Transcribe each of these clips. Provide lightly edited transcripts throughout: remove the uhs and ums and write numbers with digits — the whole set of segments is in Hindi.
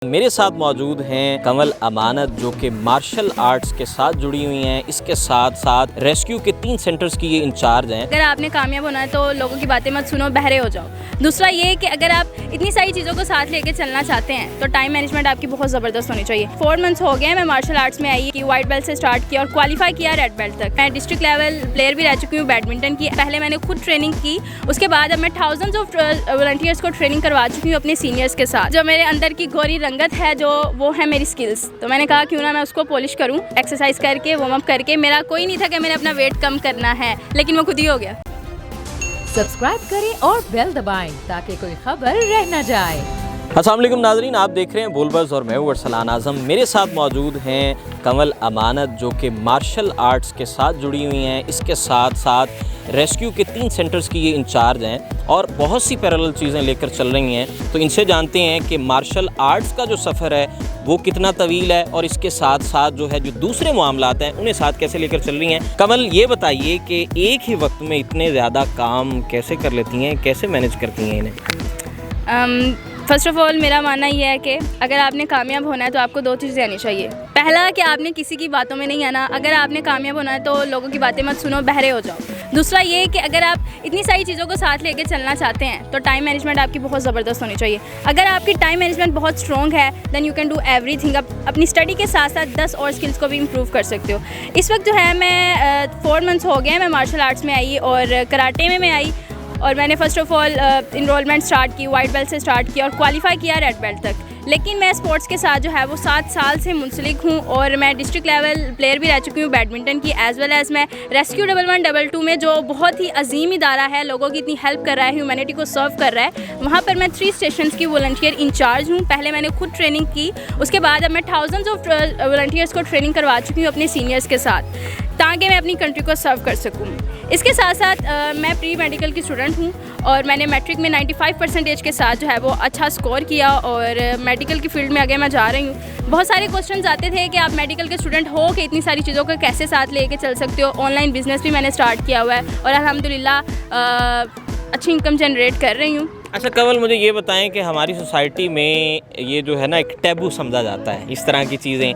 मेरे साथ मौजूद हैं कमल अमानत, जो कि मार्शल आर्ट्स के साथ जुड़ी हुई हैं। इसके साथ साथ रेस्क्यू के 3 सेंटर्स की ये इंचार्ज हैं। अगर आपने कामयाब होना है तो लोगों की बातें मत सुनो, बहरे हो जाओ। दूसरा ये कि अगर आप इतनी सारी चीज़ों को साथ लेके चलना चाहते हैं तो टाइम मैनेजमेंट आपकी बहुत ज़बरदस्त होनी चाहिए। 4 मंथ्स हो गए मैं मार्शल आर्ट्स में आई कि वाइट बेल्ट से स्टार्ट किया और क्वालिफाई किया रेड बेल्ट तक। मैं डिस्ट्रिक्ट लेवल प्लेयर भी रह चुकी हूँ बैडमिंटन की। पहले मैंने खुद ट्रेनिंग की, उसके बाद अब मैं थाउजेंड्स ऑफ वॉलंटियर्स को ट्रेनिंग करवा चुकी हूँ अपने सीनियर्स के साथ। जो मेरे अंदर की गोरी रंगत है वो है मेरी स्किल्स, तो मैंने कहा क्यों ना मैं उसको पॉलिश करूं, एक्सरसाइज करके वार्म अप करके। मेरा कोई नहीं था कि मैंने अपना वेट कम करना है, लेकिन वो खुद ही हो गया। सब्सक्राइब करें और बेल दबाएं ताकि कोई खबर रह न जाए। अस्सलाम वालेकुम नाजरीन, आप देख रहे हैं बोलबज़ और मैं हूं अरसलान आज़म। मेरे साथ मौजूद हैं कमल अमानत, जो कि मार्शल आर्ट्स के साथ जुड़ी हुई हैं। इसके साथ साथ रेस्क्यू के 3 सेंटर्स की ये इंचार्ज हैं और बहुत सी पैरेलल चीज़ें लेकर चल रही हैं। तो इनसे जानते हैं कि मार्शल आर्ट्स का जो सफ़र है वो कितना तवील है और इसके साथ साथ जो है जो दूसरे मामलात हैं उन्हें साथ कैसे लेकर चल रही हैं। कमल, ये बताइए कि एक ही वक्त में इतने ज़्यादा काम कैसे कर लेती हैं, कैसे मैनेज करती हैं इन्हें? फ़र्स्ट ऑफ़ ऑल मेरा मानना ये है कि अगर आपने कामयाब होना है तो आपको 2 चीज़ें आनी चाहिए। पहला कि आपने किसी की बातों में नहीं आना। अगर आपने कामयाब होना है तो लोगों की बातें मत सुनो, बहरे हो जाओ। दूसरा ये कि अगर आप इतनी सारी चीज़ों को साथ लेके चलना चाहते हैं तो टाइम मैनेजमेंट आपकी बहुत ज़बरदस्त होनी चाहिए। अगर आपकी टाइम मैनेजमेंट बहुत स्ट्रॉन्ग है then you can do everything. आप अपनी स्टडी के साथ साथ 10 और स्किल्स को भी इम्प्रूव कर सकते हो। इस वक्त जो है मैं 4 मंथ्स हो गए मैं मार्शल आर्ट्स में आई और कराटे में मैं आई और मैंने first of all enrolment start की, वाइट बेल्ट से स्टार्ट किया और क्वालिफाई किया रेड बेल्ट तक। लेकिन मैं स्पोर्ट्स के साथ जो है वो 7 साल से मुंसलिक हूँ और मैं डिस्ट्रिक्ट लेवल प्लेयर भी रह चुकी हूँ बैडमिंटन की, एज़ वेल एज़ मैं रेस्क्यू 1112 में जो बहुत ही अजीम इदारा है, लोगों की इतनी हेल्प कर रहा है, ह्यूमैनिटी को सर्व कर रहा है, वहाँ पर मैं 3 स्टेशंस की वॉलंटियर इंचार्ज हूँ। पहले मैंने खुद ट्रेनिंग की, उसके बाद अब मैं थाउजेंड्स ऑफ वॉलंटियर्स को ट्रेनिंग करवा चुकी हूँ अपने सीनियर्स के साथ, ताकि मैं अपनी कंट्री को सर्व कर सकूँ। इसके साथ साथ मैं प्री मेडिकल की स्टूडेंट हूँ और मैंने मैट्रिक में 95% के साथ जो है वो अच्छा स्कोर किया और मेडिकल की फील्ड में आगे मैं जा रही हूँ। बहुत सारे क्वेश्चंस आते थे कि आप मेडिकल के स्टूडेंट हो कि इतनी सारी चीज़ों को कैसे साथ लेके चल सकते हो। ऑनलाइन बिजनेस भी मैंने स्टार्ट किया हुआ है और अल्हम्दुलिल्लाह अच्छी इनकम जनरेट कर रही हूँ। अच्छा कमल, मुझे ये बताएं कि हमारी सोसाइटी में ये जो है ना एक टैबू समझा जाता है, इस तरह की चीज़ें,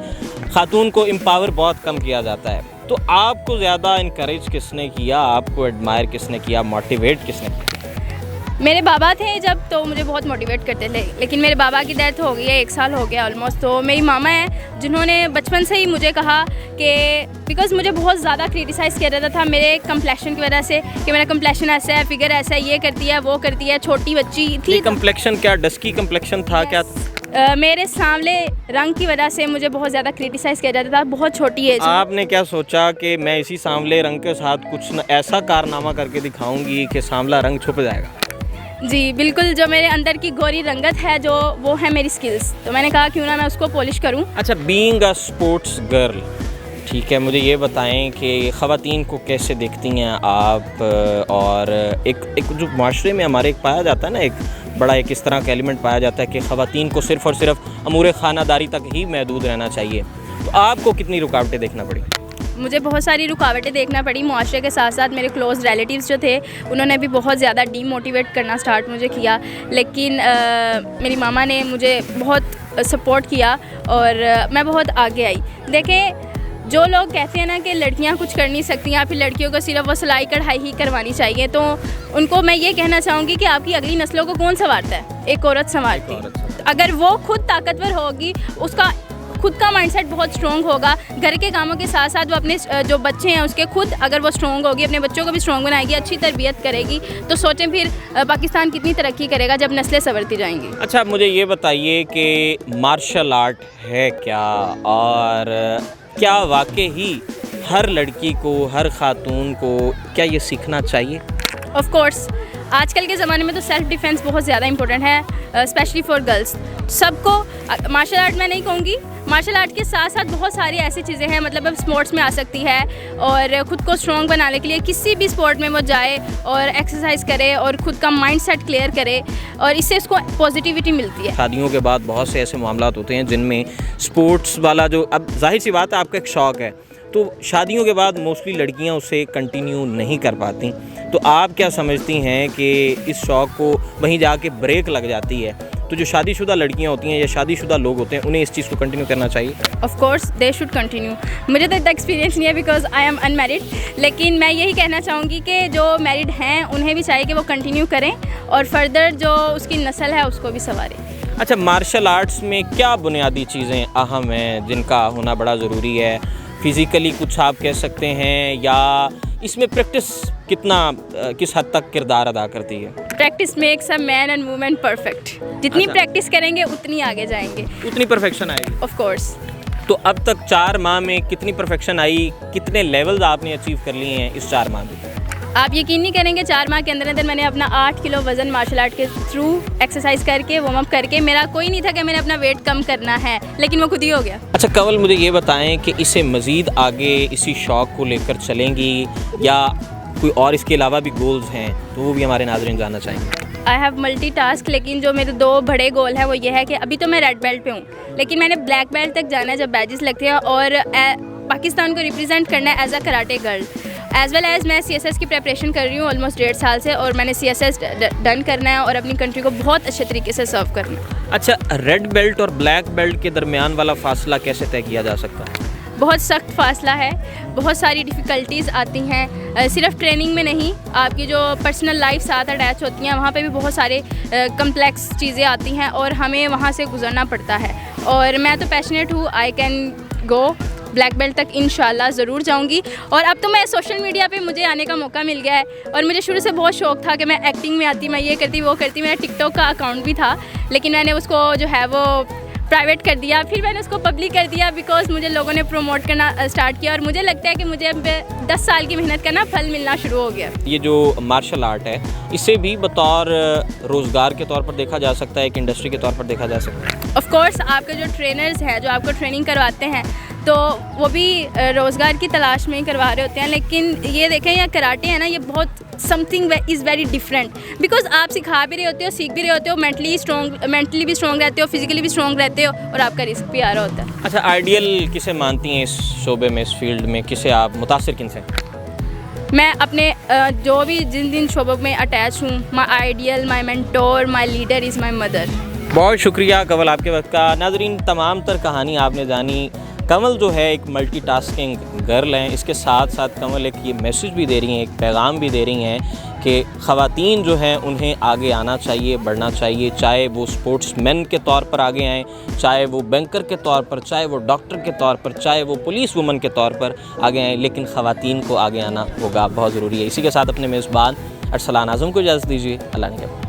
ख़ातून को एम्पावर बहुत कम किया जाता है। तो आपको ज़्यादा इनकरेज किसने किया, आपको एडमायर किसने किया, मोटिवेट किसने किया? मेरे बाबा थे जब, तो मुझे बहुत मोटिवेट करते थे, लेकिन मेरे बाबा की डेथ हो गई है, 1 साल हो गया ऑलमोस्ट। तो मेरी मामा है जिन्होंने बचपन से ही मुझे कहा कि बिकॉज़ मुझे बहुत ज़्यादा क्रिटिसाइज़ किया जाता था मेरे कम्प्लेक्शन की वजह से कि मेरा कम्प्लेक्शन ऐसा है, फिगर ऐसा है, ये करती है, वो करती है, छोटी बच्ची थी। कम्प्लेक्शन क्या डस्की कम्प्लेक्शन था? क्या मेरे सांवले रंग की वजह से मुझे बहुत ज़्यादा क्रिटिसाइज़ किया जाता था, बहुत छोटी एज। आपने क्या सोचा कि मैं इसी सांवले रंग के साथ कुछ ऐसा कारनामा करके दिखाऊंगी कि सांवला रंग छुप जाएगा? जी बिल्कुल, जो मेरे अंदर की गोरी रंगत है वो है मेरी स्किल्स, तो मैंने कहा क्यों ना मैं उसको पॉलिश करूं। अच्छा, बीइंग अ स्पोर्ट्स गर्ल, ठीक है, मुझे ये बताएं कि ख़वातीन को कैसे देखती हैं आप? और एक जो माशरे में हमारे एक पाया जाता है ना, एक इस तरह का एलिमेंट पाया जाता है कि ख़वातीन को सिर्फ़ और सिर्फ अमूर ख़ानादारी तक ही महदूद रहना चाहिए। तो आपको कितनी रुकावटें देखना पड़ी? मुझे बहुत सारी रुकावटें देखना पड़ी। मुआशरे के साथ साथ मेरे क्लोज़ रिलेटिव्स जो थे उन्होंने भी बहुत ज़्यादा डीमोटिवेट करना स्टार्ट मुझे किया, लेकिन मेरी मामा ने मुझे बहुत सपोर्ट किया और मैं बहुत आगे आई। देखें, जो लोग कहते हैं ना कि लड़कियां कुछ कर नहीं सकती या फिर लड़कियों को सिर्फ वो सिलाई कढ़ाई ही करवानी चाहिए, तो उनको मैं ये कहना चाहूँगी कि आपकी अगली नस्लों को कौन संवारता है? एक औरत संवारती है। अगर वो खुद ताकतवर होगी, उसका खुद का माइंडसेट बहुत स्ट्रॉन्ग होगा, घर के कामों के साथ साथ वो अपने जो बच्चे हैं उसके खुद अगर वो स्ट्रॉन्ग होगी, अपने बच्चों को भी स्ट्रॉन्ग बनाएगी, अच्छी तरबियत करेगी, तो सोचें फिर पाकिस्तान कितनी तरक्की करेगा जब नस्लें संवरती जाएंगी। अच्छा, मुझे ये बताइए कि मार्शल आर्ट है क्या, और क्या वाकई ही हर लड़की को, हर खातून को क्या ये सीखना चाहिए? ऑफ कोर्स, आजकल के ज़माने में तो सेल्फ़ डिफेंस बहुत ज़्यादा इंपॉर्टेंट है, स्पेशली फॉर गर्ल्स। सबको मार्शल आर्ट मैं नहीं कहूँगी, मार्शल आर्ट के साथ साथ बहुत सारी ऐसी चीज़ें हैं, मतलब अब स्पोर्ट्स में आ सकती है और ख़ुद को स्ट्रॉन्ग बनाने के लिए किसी भी स्पोर्ट में वो जाए और एक्सरसाइज करे और ख़ुद का माइंड सेट क्लियर करे और इससे उसको पॉजिटिविटी मिलती है। शादियों के बाद बहुत से ऐसे मामलात होते हैं जिनमें स्पोर्ट्स वाला जो, अब जाहिर सी बात है आपका एक शौक़ है, तो शादियों के बाद मोस्टली लड़कियां उसे कंटिन्यू नहीं कर पाती। तो आप क्या समझती हैं कि इस शौक़ को वहीं जाके ब्रेक लग जाती है, तो तो जो शादीशुदा लड़कियां होती हैं या शादीशुदा लोग होते हैं उन्हें इस चीज़ को कंटिन्यू करना चाहिए? Of course they should continue. मुझे तो इतना एक्सपीरियंस नहीं है बिकॉज आई एम अनमैरिड, लेकिन मैं यही कहना चाहूँगी कि जो मैरिड हैं उन्हें भी चाहिए कि वो कंटिन्यू करें और फर्दर जो उसकी नस्ल है उसको भी संवारें। अच्छा, मार्शल आर्ट्स में क्या बुनियादी चीज़ें अहम हैं जिनका होना बड़ा ज़रूरी है? फिज़िकली कुछ आप कह सकते हैं, या इसमें प्रैक्टिस किस हद तक किरदार अदा करती है? Practice makes a man and women perfect. जितनी अच्छा। प्रैक्टिस करेंगे उतनी आगे जाएंगे, उतनी परफेक्शन आएगी। Of course. तो अब तक 4 माह में कितनी परफेक्शन आई, कितने लेवल्स आपने अचीव कर लिए हैं इस 4 माह में? आप यकीन नहीं करेंगे 4 माह के अंदर अंदर मैंने अपना 8 किलो वज़न मार्शल आर्ट के थ्रू एक्सरसाइज करके वार्म अप करके, मेरा कोई नहीं था कि मैंने अपना वेट कम करना है, लेकिन वो खुद ही हो गया। अच्छा कंवल, मुझे ये बताएं कि इसे मज़ीद आगे इसी शौक़ को लेकर चलेंगी या कोई और इसके अलावा भी गोल्स हैं तो वो भी हमारे नाज़रीन जानना चाहेंगे? आई हैव मल्टी टास्क, लेकिन जो मेरे 2 बड़े गोल है वो ये है कि अभी तो मैं रेड बेल्ट पे हूँ, लेकिन मैंने ब्लैक बेल्ट तक जाना है जब बैजेस लगते हैं, और पाकिस्तान को रिप्रेजेंट करना है as a karate girl. As well as मैं CSS की प्रेपरेशन कर रही हूँ ऑलमोस्ट 1.5 साल से, और मैंने CSS डन करना है और अपनी कंट्री को बहुत अच्छे तरीके से सर्व करना है। अच्छा, रेड बेल्ट और ब्लैक बेल्ट के दरमियान वाला फासला कैसे तय किया जा सकता है? बहुत सख्त फासला है, बहुत सारी डिफ़िकल्टीज़ आती हैं, सिर्फ ट्रेनिंग में नहीं, आपकी जो पर्सनल लाइफ साथ अटैच होती हैं वहाँ पे भी बहुत सारे कम्प्लेक्स चीज़ें आती हैं और हमें वहाँ से गुजरना पड़ता है। और मैं तो पैशनेट हूँ, I can go black belt तक इंशाल्लाह ज़रूर जाऊंगी। और अब तो मैं सोशल मीडिया पे मुझे आने का मौका मिल गया है, और मुझे शुरू से बहुत शौक़ था कि मैं एक्टिंग में आती, मैं ये करती वो करती। मेरा टिकटॉक का अकाउंट भी था, लेकिन मैंने उसको जो है वो प्राइवेट कर दिया, फिर मैंने उसको पब्लिक कर दिया बिकॉज मुझे लोगों ने प्रमोट करना स्टार्ट किया, और मुझे लगता है कि मुझे अब 10 साल की मेहनत करना फल मिलना शुरू हो गया। ये जो मार्शल आर्ट है इसे भी बतौर रोज़गार के तौर पर देखा जा सकता है, एक इंडस्ट्री के तौर पर देखा जा सकता है? ऑफ कोर्स, आपके जो ट्रेनर्स हैं जो आपको ट्रेनिंग करवाते हैं तो वो भी रोज़गार की तलाश में ही करवा रहे होते हैं, लेकिन ये देखें यह कराटे है ना, ये बहुत something is very different, because आप सिखा भी रहे होते हो, सीख भी रहे होते हो, मेंटली भी स्ट्रॉन्ग रहते हो, फिजिकली भी स्ट्रॉन्ग रहते हो, और आपका रिस्क भी आ रहा होता है। अच्छा, आइडियल किसे मानती हैं इस शोबे में, इस फील्ड में? किसे आप मुतासिर किन से? मैं अपने जो भी जिन शोबों में अटैच हूँ, माई ideal, my mentor, my leader is my mother. बहुत शुक्रिया कंवल आपके वक्त का। नाज़रीन, तमाम तर कहानी आपने जानी। कंवल जो है एक मल्टीटास्किंग गर्ल हैं, इसके साथ साथ कंवल एक ये मैसेज भी दे रही हैं, एक पैगाम भी दे रही हैं कि ख़वातीन जो हैं उन्हें आगे आना चाहिए, बढ़ना चाहिए, चाहे वो स्पोर्ट्समैन के तौर पर आगे आएँ, चाहे वो बैंकर के तौर पर, चाहे वो डॉक्टर के तौर पर, चाहे वो पुलिस वुमन के तौर पर आगे आएँ, लेकिन ख़वातीन को आगे आना होगा, बहुत ज़रूरी है। इसी के साथ अपने मेज़बान अरसलान आज़म को इजाज़त दीजिए। अल्लाह ने